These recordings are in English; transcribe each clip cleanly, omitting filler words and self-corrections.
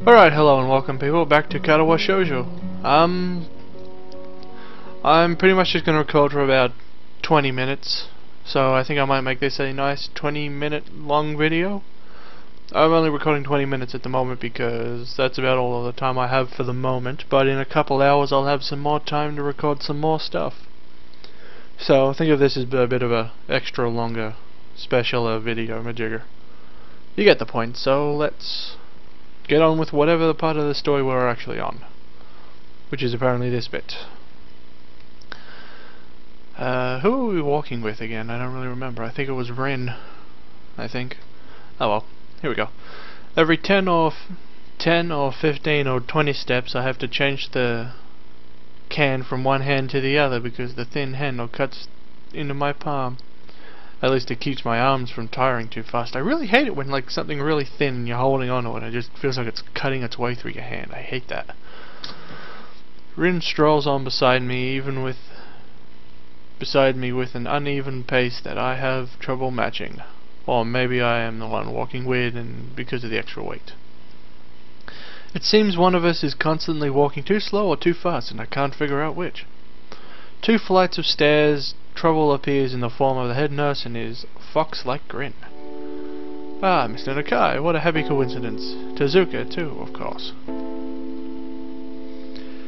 Alright, hello and welcome people back to Katawa Shoujo. I'm pretty much just going to record for about 20 minutes, so I think I might make this a nice 20-minute long video. I'm only recording 20 minutes at the moment because that's about all of the time I have for the moment, but in a couple hours I'll have some more time to record some more stuff. So think of this as a bit of a extra longer special video majigger. You get the point, so let's get on with whatever the part of the story we're actually on, which is apparently this bit. Who are we walking with again? I don't really remember. I think it was Rin. I think. Oh well, here we go. Every 10 or 15 or 20 steps I have to change the can from one hand to the other because the thin handle cuts into my palm. At least it keeps my arms from tiring too fast. I really hate it when like something really thin and you're holding on to it and it just feels like it's cutting its way through your hand. I hate that. Rin strolls on beside me with an uneven pace that I have trouble matching. Or maybe I am the one walking weird and because of the extra weight. It seems one of us is constantly walking too slow or too fast and I can't figure out which. 2 flights of stairs, trouble appears in the form of the head nurse and his fox-like grin. Ah, Mr. Nakai, what a happy coincidence. Tezuka, too, of course.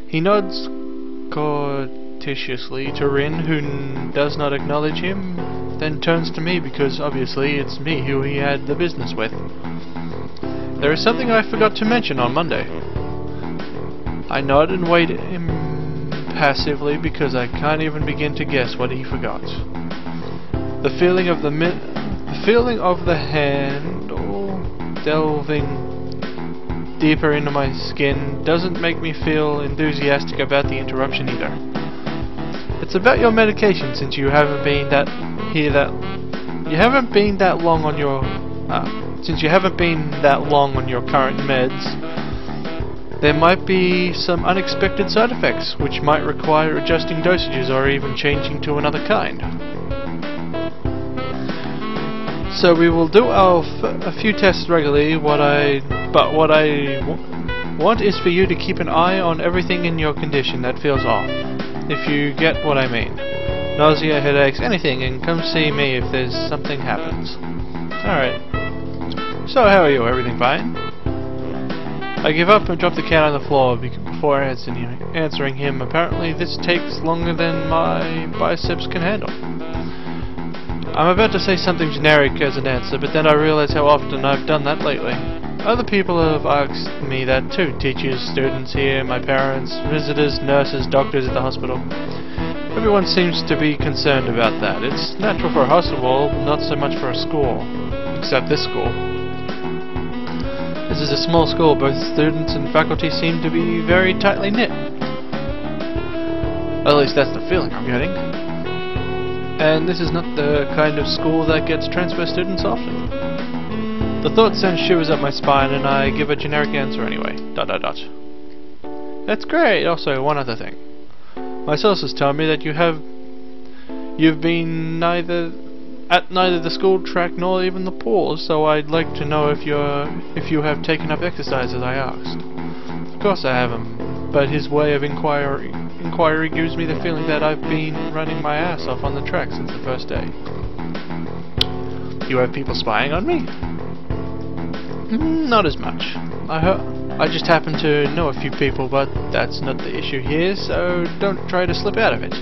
He nods courteously to Rin, who does not acknowledge him, then turns to me because obviously it's me who he had the business with. There is something I forgot to mention on Monday. I nod and wait passively because I can't even begin to guess what he forgot. The feeling of the handle delving deeper into my skin doesn't make me feel enthusiastic about the interruption either. It's about your medication since you haven't been that long on your current meds. There might be some unexpected side effects, which might require adjusting dosages or even changing to another kind. So we will do a few tests regularly, but what I want is for you to keep an eye on everything in your condition that feels off, if you get what I mean. Nausea, headaches, anything, and come see me if there's something happens. Alright. So how are you? Everything fine? I give up and drop the can on the floor before answering him. Apparently this takes longer than my biceps can handle. I'm about to say something generic as an answer, but then I realize how often I've done that lately. Other people have asked me that too. Teachers, students here, my parents, visitors, nurses, doctors at the hospital. Everyone seems to be concerned about that. It's natural for a hospital, not so much for a school. Except this school. This is a small school, both students and faculty seem to be very tightly knit. At least that's the feeling I'm getting. And this is not the kind of school that gets transfer students often. The thought sends shivers up my spine and I give a generic answer anyway. ... That's great! Also, one other thing. My sources tell me that you've been neither the school track nor even the pool, so I'd like to know if you have taken up exercise as I asked. Of course I haven't, but his way of inquiry gives me the feeling that I've been running my ass off on the track since the first day. You have people spying on me? Not as much. I just happen to know a few people, but that's not the issue here, so don't try to slip out of it.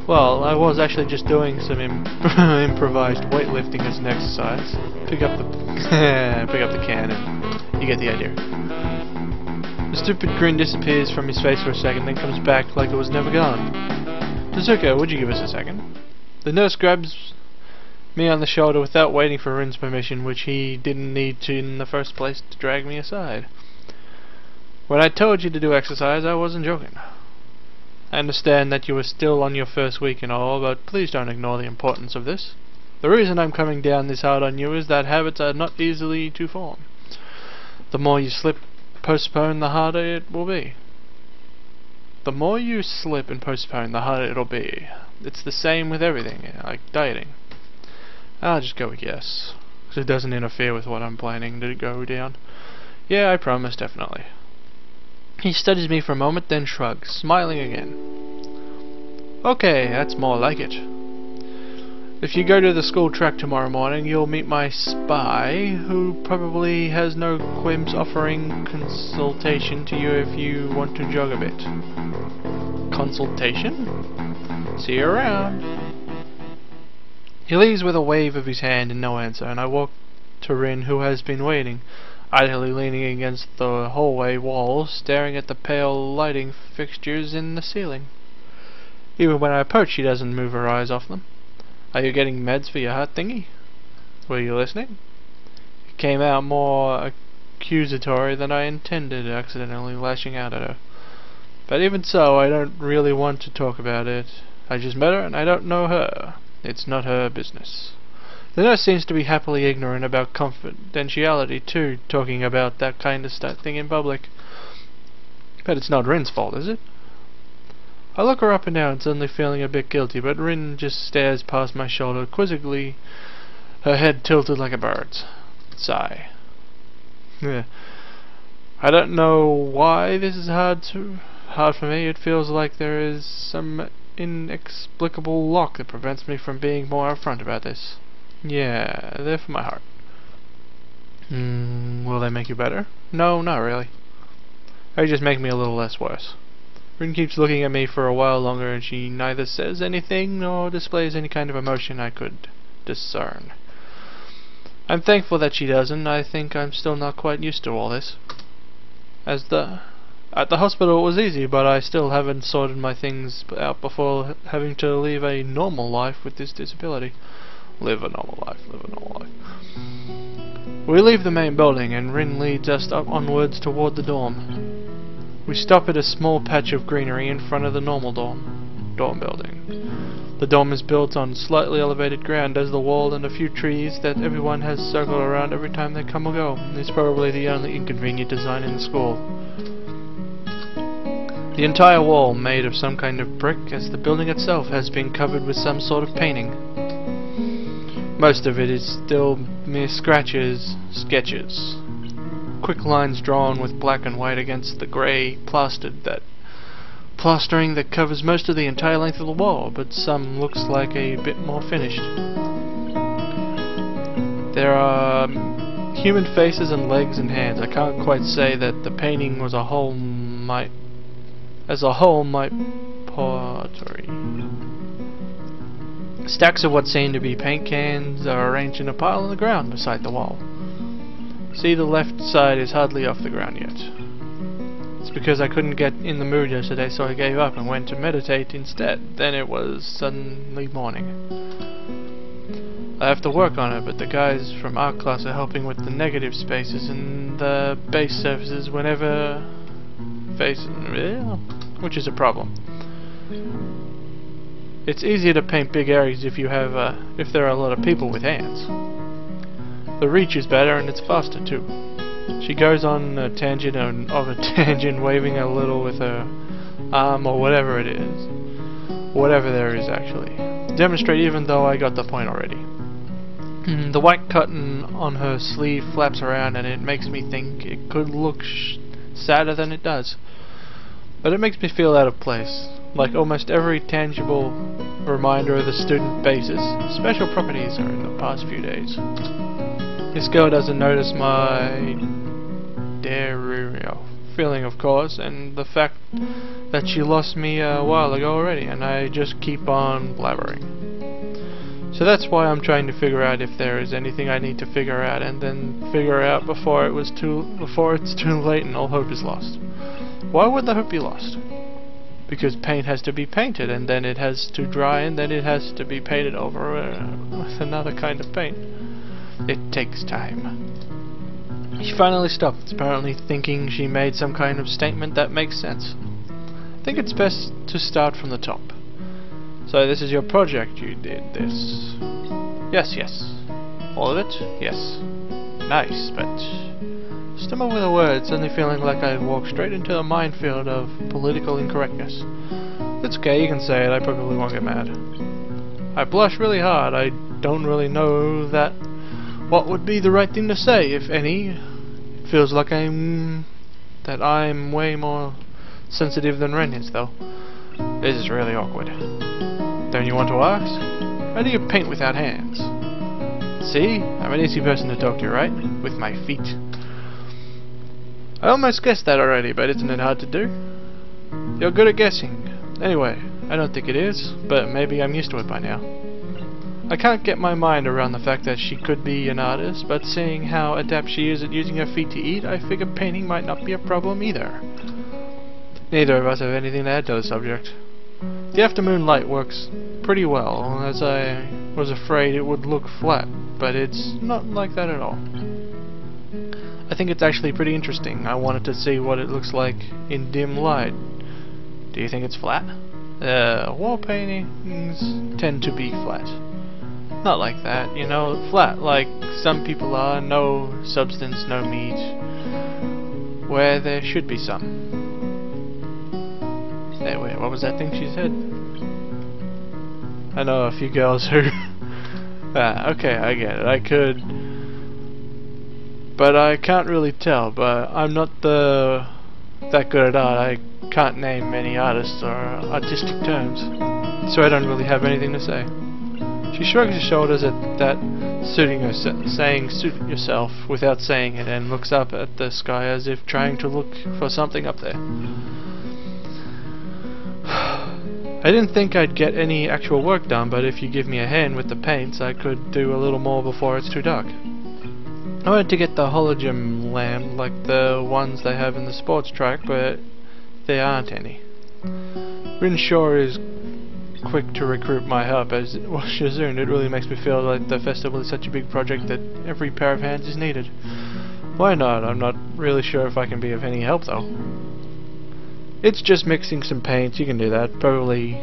Well, I was actually just doing some improvised weightlifting as an exercise. Pick up the can and you get the idea. The stupid grin disappears from his face for a second, then comes back like it was never gone. Tezuka, would you give us a second? The nurse grabs me on the shoulder without waiting for Rin's permission, which he didn't need to in the first place to drag me aside. When I told you to do exercise, I wasn't joking. I understand that you are still on your first week and all, but please don't ignore the importance of this. The reason I'm coming down this hard on you is that habits are not easily to form. The more you postpone, the harder it will be. The more you slip and postpone, the harder it'll be. It's the same with everything, like dieting. I'll just go with yes, because it doesn't interfere with what I'm planning to go down. Yeah, I promise, definitely. He studies me for a moment, then shrugs, smiling again. Okay, that's more like it. If you go to the school track tomorrow morning, you'll meet my spy, who probably has no qualms offering consultation to you if you want to jog a bit. Consultation? See you around. He leaves with a wave of his hand and no answer, and I walk to Rin, who has been waiting, idly leaning against the hallway wall, staring at the pale lighting fixtures in the ceiling. Even when I approach, she doesn't move her eyes off them. Are you getting meds for your heart thingy? Were you listening? It came out more accusatory than I intended, accidentally lashing out at her. But even so, I don't really want to talk about it. I just met her and I don't know her. It's not her business. The nurse seems to be happily ignorant about confidentiality too, talking about that kind of thing in public. But it's not Rin's fault, is it? I look her up and down, suddenly feeling a bit guilty, but Rin just stares past my shoulder quizzically, her head tilted like a bird's. Sigh. Yeah. I don't know why this is hard for me. It feels like there is some inexplicable lock that prevents me from being more upfront about this. Yeah, they're for my heart. Will they make you better? No, not really. They just make me a little less worse. Rin keeps looking at me for a while longer, and she neither says anything nor displays any kind of emotion I could discern. I'm thankful that she doesn't. I think I'm still not quite used to all this. At the hospital it was easy, but I still haven't sorted my things out before having to live a normal life with this disability. Live a normal life. We leave the main building, and Rin leads us up onwards toward the dorm. We stop at a small patch of greenery in front of the normal dorm building. The dorm is built on slightly elevated ground, as the wall and a few trees that everyone has circled around every time they come or go. It's probably the only inconvenient design in the school. The entire wall made of some kind of brick, as the building itself has been covered with some sort of painting. Most of it is still mere sketches. Quick lines drawn with black and white against the grey plastering that covers most of the entire length of the wall, but some looks like a bit more finished. There are human faces and legs and hands. I can't quite say that the painting as a whole might pottery. Stacks of what seem to be paint cans are arranged in a pile on the ground beside the wall. See, the left side is hardly off the ground yet. It's because I couldn't get in the mood yesterday, so I gave up and went to meditate instead. Then it was suddenly morning. I have to work on it, but the guys from art class are helping with the negative spaces and the base surfaces whenever which is a problem. It's easier to paint big areas if there are a lot of people with hands. The reach is better and it's faster too. She goes on a tangent waving a little with her arm or whatever it is. Whatever there is actually. Demonstrate even though I got the point already. The white cotton on her sleeve flaps around and it makes me think it could look sadder than it does. But it makes me feel out of place. Like almost every tangible reminder of the student basis, special properties are in the past few days. This girl doesn't notice my feeling, of course, and the fact that she lost me a while ago already, and I just keep on blabbering. So that's why I'm trying to figure out if there is anything I need to figure out, and then figure out before it's too late and all hope is lost. Why would the hope be lost? Because paint has to be painted, and then it has to dry, and then it has to be painted over with another kind of paint. It takes time. She finally stopped, apparently thinking she made some kind of statement that makes sense. I think it's best to start from the top. So this is your project, you did this. Yes. All of it? Yes. Nice, but... Stumble with a word, suddenly feeling like I walked straight into a minefield of political incorrectness. It's okay, you can say it, I probably won't get mad. I blush really hard. I don't really know what would be the right thing to say, if feels like I'm way more sensitive than Ren is, though. This is really awkward. Don't you want to ask? How do you paint without hands? See? I'm an easy person to talk to, right? With my feet. I almost guessed that already, but isn't it hard to do? You're good at guessing. Anyway, I don't think it is, but maybe I'm used to it by now. I can't get my mind around the fact that she could be an artist, but seeing how adept she is at using her feet to eat, I figure painting might not be a problem either. Neither of us have anything to add to the subject. The afternoon light works pretty well, as I was afraid it would look flat, but it's not like that at all. I think it's actually pretty interesting. I wanted to see what it looks like in dim light. Do you think it's flat? Wall paintings tend to be flat. Not like that, you know, flat like some people are, no substance, no meat, where there should be some. Hey, wait, what was that thing she said? I know a few girls who... okay, I get it, I could... But I can't really tell, but I'm not that good at art. I can't name many artists or artistic terms, so I don't really have anything to say. She shrugs her shoulders at that, saying suit yourself without saying it, and looks up at the sky as if trying to look for something up there. I didn't think I'd get any actual work done, but if you give me a hand with the paints, I could do a little more before it's too dark. I wanted to get the halogen lamp like the ones they have in the sports track, but there aren't any. Rin Shaw is quick to recruit my help, as well, Shazoon. It really makes me feel like the festival is such a big project that every pair of hands is needed. Why not? I'm not really sure if I can be of any help, though. It's just mixing some paints, you can do that. Probably...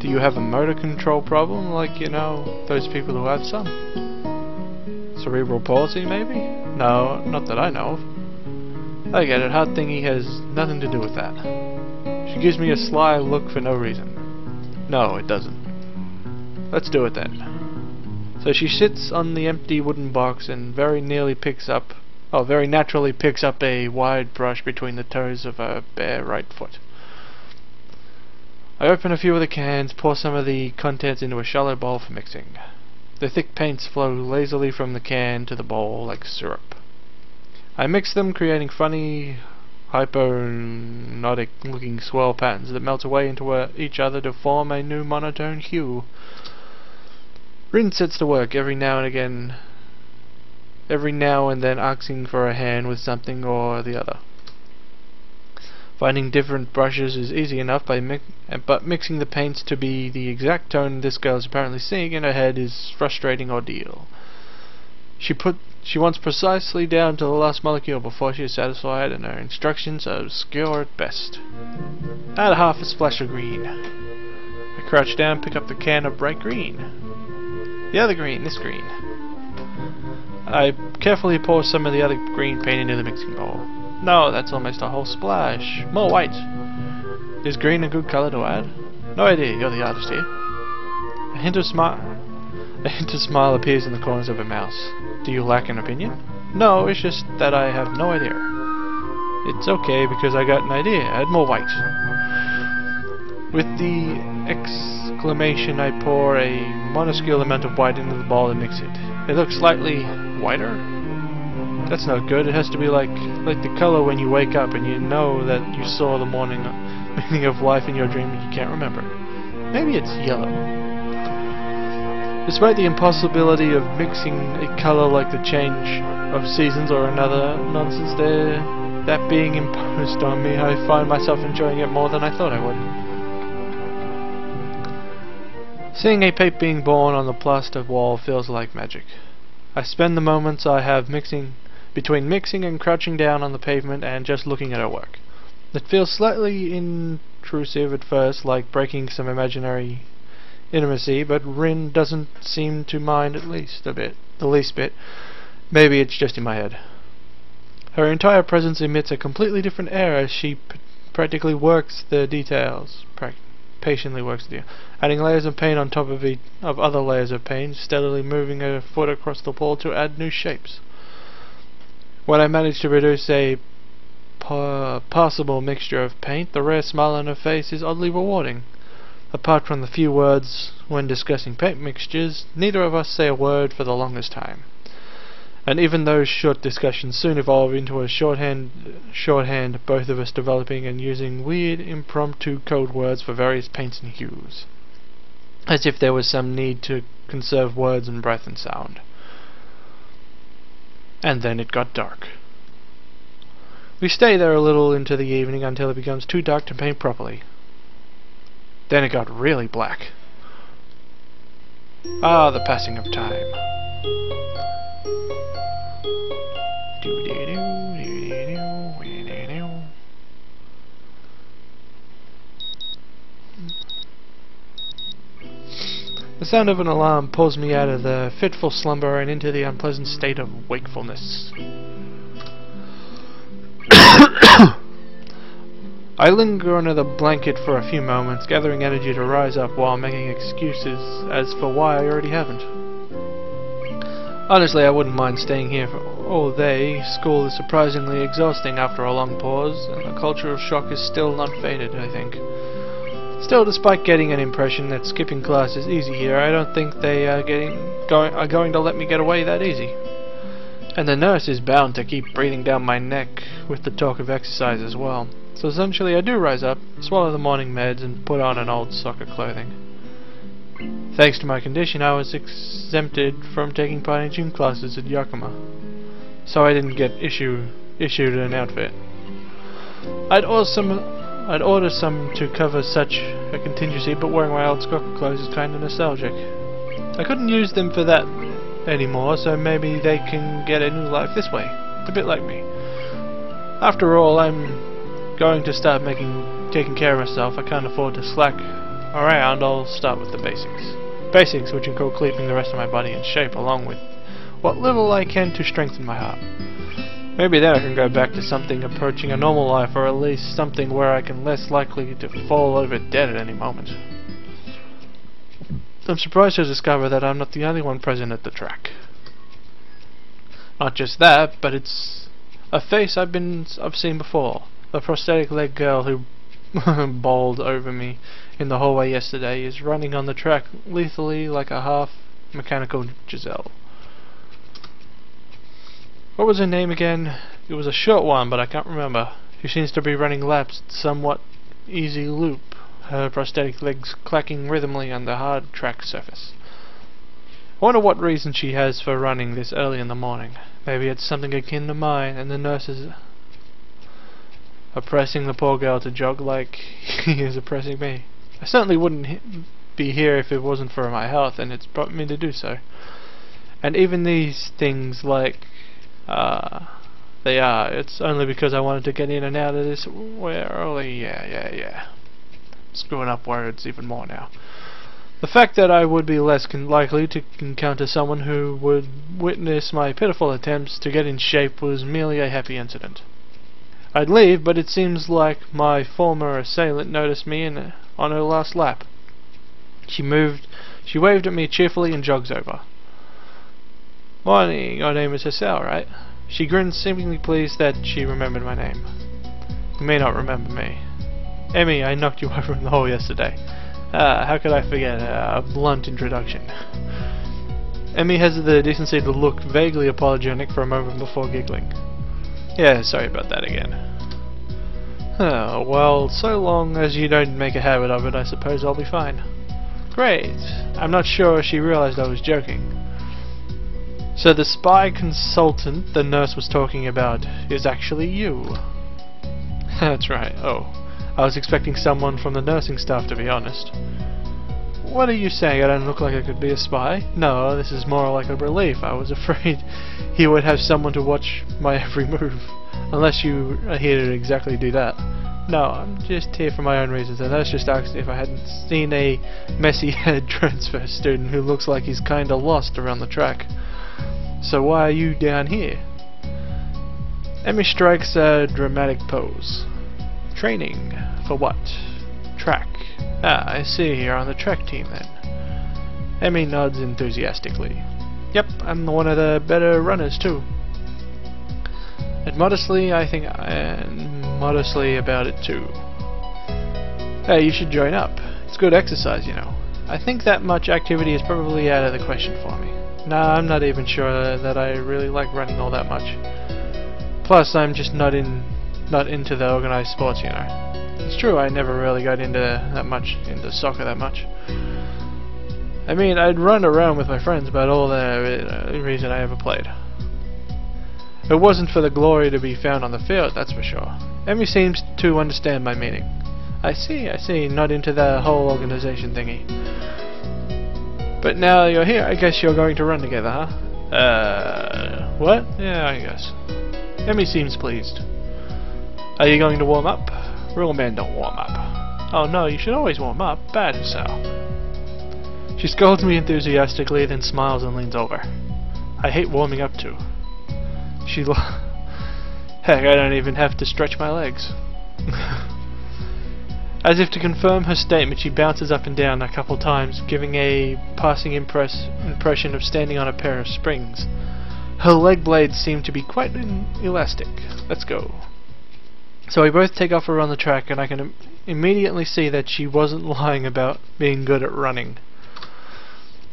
Do you have a motor control problem, like, you know, those people who have some? Cerebral palsy, maybe? No, not that I know of. I get it, Hard Thingy has nothing to do with that. She gives me a sly look for no reason. No, it doesn't. Let's do it then. So she sits on the empty wooden box and very naturally picks up a wide brush between the toes of her bare right foot. I open a few of the cans, pour some of the contents into a shallow bowl for mixing. The thick paints flow lazily from the can to the bowl like syrup. I mix them, creating funny, hypnotic looking swirl patterns that melt away into each other to form a new monotone hue. Rin sets to work every now and then asking for a hand with something or the other. Finding different brushes is easy enough, but mixing the paints to be the exact tone this girl is apparently seeing in her head is a frustrating ordeal. She wants precisely down to the last molecule before she is satisfied, and her instructions are obscure at best. Add half a splash of green. I crouch down, pick up the can of bright green. The other green, this green. I carefully pour some of the other green paint into the mixing bowl. No, that's almost a whole splash. More white. Is green a good colour to add? No idea, you're the artist here. A hint of smile appears in the corners of her mouth. Do you lack an opinion? No, it's just that I have no idea. It's okay, because I got an idea. Add more white. With the exclamation, I pour a minuscule amount of white into the bowl and mix it. It looks slightly whiter. That's not good. It has to be like the colour when you wake up and you know that you saw the meaning of life in your dream and you can't remember. Maybe it's yellow. Despite the impossibility of mixing a colour like the change of seasons or another nonsense that being imposed on me, I find myself enjoying it more than I thought I would. Seeing a paint being born on the plastered wall feels like magic. I spend the moments I have between mixing and crouching down on the pavement and just looking at her work. It feels slightly intrusive at first, like breaking some imaginary intimacy, but Rin doesn't seem to mind the least bit. Maybe it's just in my head. Her entire presence emits a completely different air as she practically works the details. Patiently works the adding layers of paint on top of other layers of paint, steadily moving her foot across the wall to add new shapes. When I manage to produce a passable mixture of paint, the rare smile on her face is oddly rewarding. Apart from the few words when discussing paint mixtures, neither of us say a word for the longest time. And even those short discussions soon evolve into a shorthand, both of us developing and using weird impromptu code words for various paints and hues, as if there was some need to conserve words and breath and sound. And then it got dark. We stay there a little into the evening until it becomes too dark to paint properly. Then it got really black. Ah, the passing of time. The sound of an alarm pulls me out of the fitful slumber and into the unpleasant state of wakefulness. I linger under the blanket for a few moments, gathering energy to rise up while making excuses as for why I already haven't. Honestly, I wouldn't mind staying here for all day. School is surprisingly exhausting after a long pause, and the cultural shock is still not faded, I think. Still, despite getting an impression that skipping class is easy here, I don't think they are going to let me get away that easy. And the nurse is bound to keep breathing down my neck with the talk of exercise as well. So essentially I do rise up, swallow the morning meds, and put on an old soccer clothing. Thanks to my condition, I was exempted from taking part in gym classes at Yakima, so I didn't get issued an outfit. I'd order some to cover such a contingency, but wearing my old soccer clothes is kinda nostalgic. I couldn't use them for that anymore, so maybe they can get a new life this way, a bit like me. After all, I'm going to start taking care of myself. I can't afford to slack around. I'll start with the basics. Basics which include keeping the rest of my body in shape, along with what little I can to strengthen my heart. Maybe then I can go back to something approaching a normal life, or at least something where I can less likely to fall over dead at any moment. I'm surprised to discover that I'm not the only one present at the track. Not just that, but it's a face I've seen before. The prosthetic leg girl who bowled over me in the hallway yesterday is running on the track lethally like a half-mechanical Giselle. What was her name again? It was a short one, but I can't remember. She seems to be running laps at somewhat easy loop, her prosthetic legs clacking rhythmically on the hard track surface. I wonder what reason she has for running this early in the morning. Maybe it's something akin to mine, and the nurses oppressing the poor girl to jog like he is oppressing me. I certainly wouldn't be here if it wasn't for my health, and it's brought me to do so. And even these things like it's only because I wanted to get in and out of this early. Yeah. Screwing up words even more now. The fact that I would be less likely to encounter someone who would witness my pitiful attempts to get in shape was merely a happy incident. I'd leave, but it seems like my former assailant noticed me on her last lap. She waved at me cheerfully and jogs over. Morning, your name is Hassel, right? She grinned, seemingly pleased that she remembered my name. You may not remember me. Emmy, I knocked you over in the hole yesterday. How could I forget a blunt introduction? Emmy has the decency to look vaguely apologetic for a moment before giggling. Yeah, sorry about that again. Oh, well, so long as you don't make a habit of it, I suppose I'll be fine. Great. I'm not sure she realized I was joking. So the spy consultant the nurse was talking about is actually you. That's right. Oh, I was expecting someone from the nursing staff, to be honest. What are you saying? I don't look like I could be a spy? No, this is more like a relief. I was afraid he would have someone to watch my every move. Unless you are here to exactly do that. No, I'm just here for my own reasons. The nurse just asked if I hadn't seen a messy head transfer student who looks like he's kinda lost around the track. So why are you down here? Emmy strikes a dramatic pose. Training. For what? Track. Ah, I see you're on the track team then. Emmy nods enthusiastically. Yep, I'm one of the better runners too. But modestly, I think modestly about it too. Hey, you should join up. It's good exercise, you know. I think that much activity is probably out of the question for me. Nah, I'm not even sure that I really like running all that much. Plus, I'm just not into the organized sports, you know. It's true, I never really got into soccer that much. I mean, I'd run around with my friends, but all the reason I ever played. It wasn't for the glory to be found on the field, that's for sure. Emmy seems to understand my meaning. I see, not into the whole organization thingy. But now you're here, I guess you're going to run together, huh? What? Yeah, I guess. Emmy seems pleased. Are you going to warm up? Real men don't warm up. Oh no, you should always warm up. Bad as hell. She scolds me enthusiastically, then smiles and leans over. I hate warming up too. Heck, I don't even have to stretch my legs. As if to confirm her statement, she bounces up and down a couple times, giving a passing impression of standing on a pair of springs. Her leg blades seem to be quite elastic. Let's go. So we both take off around the track, and I can immediately see that she wasn't lying about being good at running.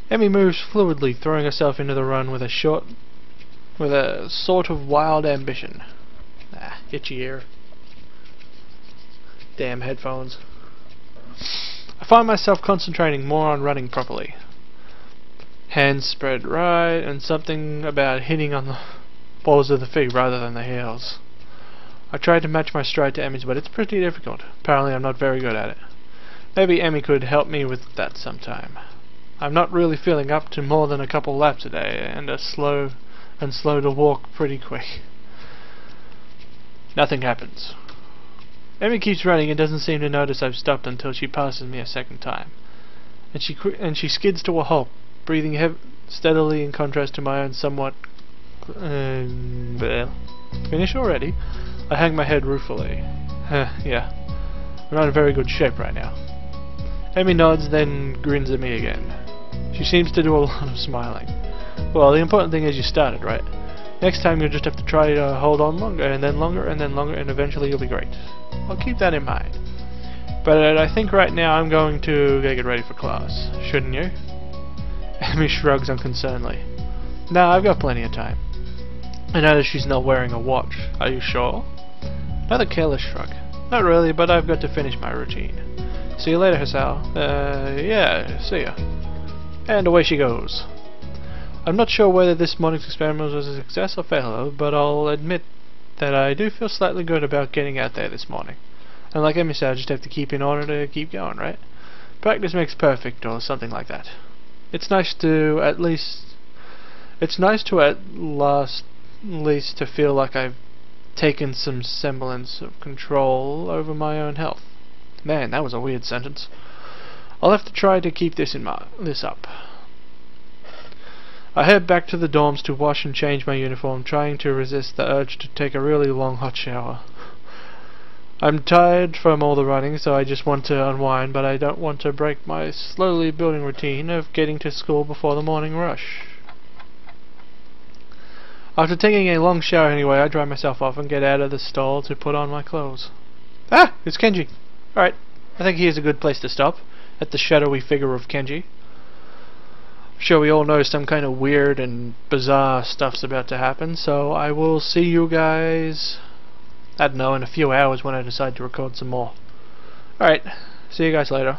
Emmy moves fluidly, throwing herself into the run with a sort of wild ambition. Ah, itchy ear. Damn headphones. I find myself concentrating more on running properly. Hands spread right, and something about hitting on the balls of the feet rather than the heels. I try to match my stride to Emmy's, but it's pretty difficult. Apparently I'm not very good at it. Maybe Emmy could help me with that sometime. I'm not really feeling up to more than a couple laps a day, and slow to walk pretty quick. Nothing happens. Emmy keeps running and doesn't seem to notice I've stopped until she passes me a second time. And she skids to a halt, breathing steadily in contrast to my own somewhat... Finish already? I hang my head ruefully. Yeah. I'm not in very good shape right now. Emmy nods, then grins at me again. She seems to do a lot of smiling. Well, the important thing is you started, right? Next time you'll just have to try to hold on longer, and then longer, and then longer, and eventually you'll be great. I'll keep that in mind. But I think right now I'm going to get ready for class. Shouldn't you? Emmy shrugs unconcernedly. No, I've got plenty of time. I notice she's not wearing a watch. Are you sure? Another careless shrug. Not really, but I've got to finish my routine. See you later, Hasao. Yeah, see ya. And away she goes. I'm not sure whether this morning's experiment was a success or failure, but I'll admit that I do feel slightly good about getting out there this morning. And like Emmy said, I just have to keep in order to keep going, right? Practice makes perfect, or something like that. It's nice to at least to feel like I've taken some semblance of control over my own health. Man, that was a weird sentence. I'll have to try to keep this up. I head back to the dorms to wash and change my uniform, trying to resist the urge to take a really long hot shower. I'm tired from all the running, so I just want to unwind, but I don't want to break my slowly building routine of getting to school before the morning rush. After taking a long shower anyway, I dry myself off and get out of the stall to put on my clothes. Ah! It's Kenji! Alright, I think here's a good place to stop, at the shadowy figure of Kenji. I'm sure we all know some kind of weird and bizarre stuff's about to happen, so I will see you guys, I don't know, in a few hours when I decide to record some more. Alright, see you guys later.